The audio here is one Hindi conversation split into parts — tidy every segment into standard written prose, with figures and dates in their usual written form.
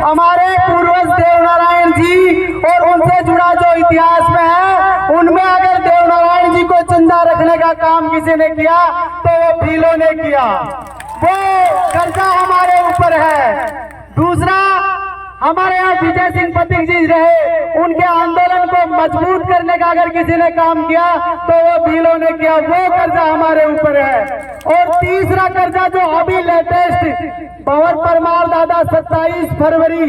हमारे पूर्वज देवनारायण जी और उनसे जुड़ा जो इतिहास में है, उनमें अगर देवनारायण जी को जिंदा रखने का काम किसी ने किया तो वो भीलों ने किया। वो कर्जा हमारे ऊपर है। दूसरा, हमारे यहाँ विजय सिंह पथिक जी रहे, उनके आंदोलन को मजबूत करने का अगर किसी ने काम किया तो वो भीलों ने किया। वो कर्जा हमारे ऊपर है। और तीसरा कर्जा जो अभी लेटेस्ट भंवर परमार दादा 27 फरवरी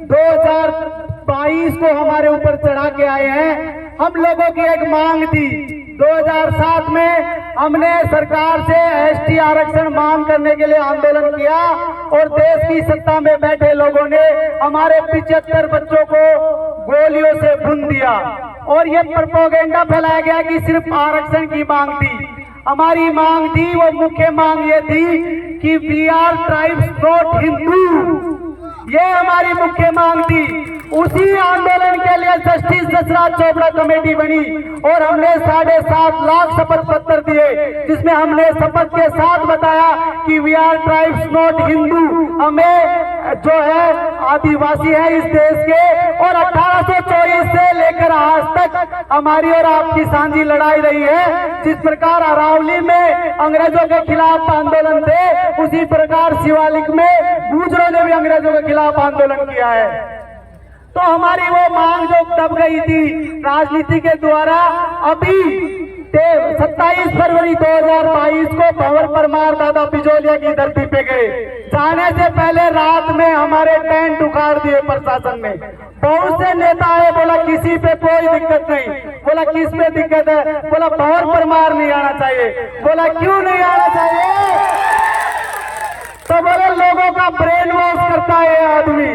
2022 को हमारे ऊपर चढ़ा के आए हैं। हम लोगों की एक मांग थी, 2007 में हमने सरकार से एसटी आरक्षण मांग करने के लिए आंदोलन किया और देश की सत्ता में बैठे लोगों ने हमारे 75 बच्चों को गोलियों से भून दिया और ये प्रोपेगेंडा फैलाया गया कि सिर्फ आरक्षण की मांग थी। हमारी मांग थी, वो मुख्य मांग ये थी कि we are tribes not Hindu, ये हमारी मुख्य मांग थी। उसी आंदोलन के लिए जस्टिस दशरथ चोपड़ा कमेटी बनी और हमने 7.5 लाख शपथ पत्र दिए, जिसमें हमने शपथ के साथ बताया कि we are tribes not Hindu, हमें जो है आदिवासी है इस देश के। और 1824 से लेकर आज तक हमारी और आपकी सांझी लड़ाई रही है। जिस प्रकार अरावली में अंग्रेजों के खिलाफ आंदोलन थे, उसी प्रकार शिवालिक में गुर्जरों ने भी अंग्रेजों के खिलाफ आंदोलन किया है। तो हमारी वो मांग जो दब गई थी राजनीति के द्वारा, अभी 27 फरवरी 2022 को भंवर परमार दादा बिजोलिया की धरती पे गए। जाने से पहले रात में हमारे टेंट उखाड़ दिए प्रशासन ने। बहुत से नेता आए, बोला किसी पे कोई दिक्कत नहीं। बोला किस पे दिक्कत है? बोला भंवर परमार नहीं आना चाहिए। बोला क्यों नहीं आना चाहिए? तो बोले लोगों का ब्रेन वॉश करता है ये आदमी।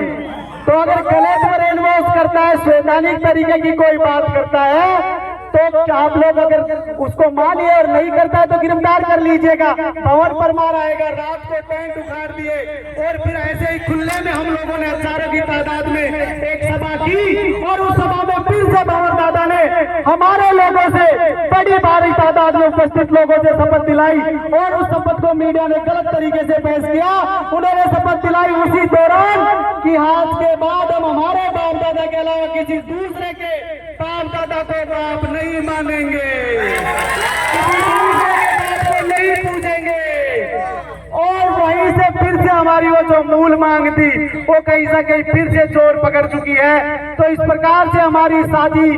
तो अगर गलत ब्रेन वॉश करता है, संवैधानिक तरीके की कोई बात करता है, तो आप लोग अगर उसको मानिए और नहीं करता है तो गिरफ्तार कर लीजिएगा। भंवर परमार आएगा, रात को टेंट उखाड़ दिए और फिर ऐसे ही खुले में हम लोगों ने हजारों की तादाद में एक सभा की और उस सभा में फिर से भंवर दादा ने हमारे लोगों से बड़ी भारी तादाद में उपस्थित लोगों से शपथ दिलाई और उस शपथ को मीडिया ने गलत तरीके से पेश किया। उन्होंने शपथ दिलाई उसी दौरान कि आज के बाद हम हमारे बाप दादा के अलावा किसी दूसरे के बाप दादा को बाप नहीं मानेंगे, किसी दूसरे के बाप को नहीं पूजेंगे। और वहीं से फिर से हमारी वो जो मूल मांग थी वो कहीं से कहीं फिर से जोर पकड़ चुकी है। तो इस प्रकार से हमारी साझी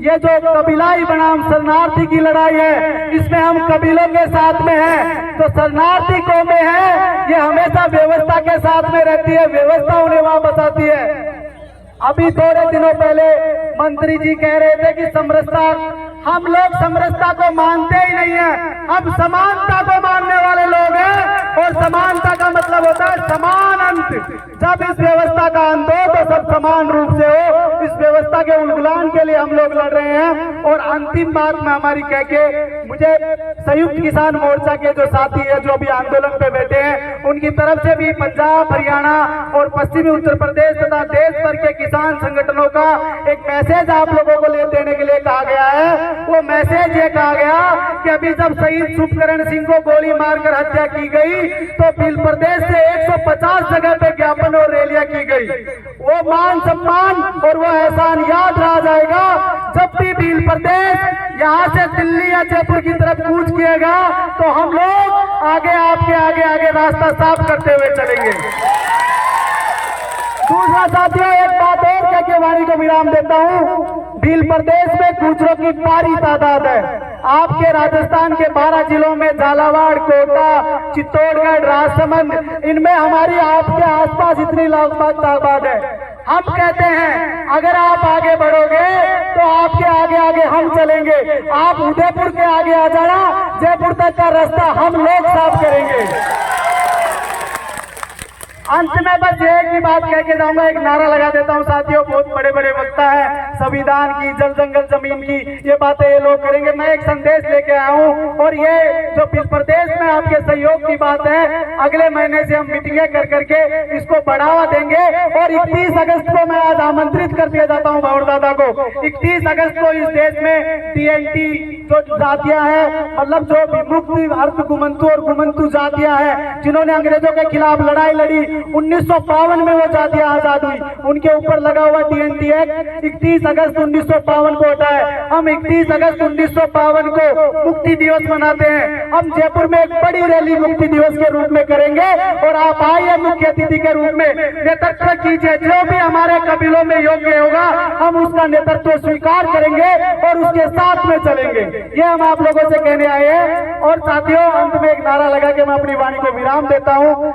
ये जो कबीलाई बनाम शरणार्थी की लड़ाई है, इसमें हम कबीलों के साथ में हैं। तो शरणार्थी कौमें हैं, ये हमेशा व्यवस्था के साथ में रहती है, व्यवस्था उन्हें वापस आती है। अभी थोड़े दिनों पहले मंत्री जी कह रहे थे कि समरसता, हम लोग समरसता को मानते ही नहीं है, हम समानता को मानने वाले लोग हैं। और समानता का मतलब होता है समान अंत। जब इस व्यवस्था का अंत हो तो सब समान रूप से हो। इस व्यवस्था के उल्लंघन के लिए हम लोग लड़ रहे हैं। और अंतिम बात में हमारी कह के, मुझे संयुक्त किसान मोर्चा के जो साथी है जो अभी आंदोलन पे बैठे हैं, उनकी तरफ से भी पंजाब, हरियाणा और पश्चिमी उत्तर प्रदेश तथा देश भर के किसान संगठनों का एक मैसेज आप लोगों को ले देने के लिए कहा गया है। वो मैसेज ये कहा गया कि अभी जब शहीद शुभकरण सिंह को गोली मारकर हत्या की गई तो भील प्रदेश से 150 जगह पे ज्ञापन और रैलियां की गई। वो मान सम्मान और वो एहसान याद रह जाएगा जब भी भील प्रदेश यहाँ से दिल्ली या जयपुर की तरफ कूच किएगा तो हम लोग आगे आपके आगे रास्ता साफ करते हुए चलेंगे। दूसरा साथियों, एक बात और कह के वाणी को विराम देता हूँ। भील प्रदेश में गुर्जरों की भारी तादाद है। आपके राजस्थान के 12 जिलों में झालावाड़, कोटा, चित्तौड़गढ़, राजसमंद, इनमें हमारी आपके आसपास इतनी लगभग तादाद है। हम कहते हैं अगर आप आगे बढ़ोगे तो आपके आगे हम चलेंगे। आप उदयपुर के आगे आ जाना, जयपुर तक का रास्ता हम लोग साफ करेंगे। अंत में बस एक ही बात कह के जाऊंगा, एक नारा लगा देता हूं साथियों। बहुत बड़े बड़े वक्ता है संविधान की, जल जंगल जमीन की, ये बातें ये लोग करेंगे। मैं एक संदेश लेके आया हूं और ये जो भील प्रदेश में आपके सहयोग की बात है, अगले महीने से हम मीटिंगें कर करके इसको बढ़ावा देंगे। और 31 अगस्त को मैं आज आमंत्रित कर दिया जाता हूं भंवर दादा को। 31 अगस्त को इस देश में TNT जो जातियां हैं, मतलब जो विमुक्त अर्ध गुमंतु और गुमंतु जातियां हैं, जिन्होंने अंग्रेजों के खिलाफ लड़ाई लड़ी, 1952 में वो जातियां आजाद आजाद हुई, उनके ऊपर लगा हुआ TNT एक्ट 31 अगस्त 1952 को हटा है। हम 31 अगस्त 1952 को मुक्ति दिवस मनाते हैं। हम जयपुर में एक बड़ी रैली मुक्ति दिवस के रूप में करेंगे और आप आइए मुख्य अतिथि के रूप में नेतृत्व कीजिए। जो भी हमारे कबीलों में योग्य होगा हम उसका नेतृत्व स्वीकार करेंगे और उसके साथ में चलेंगे। ये हम आप लोगों से कहने आए हैं। और साथियों, अंत में एक नारा लगा के मैं अपनी वाणी को विराम देता हूं।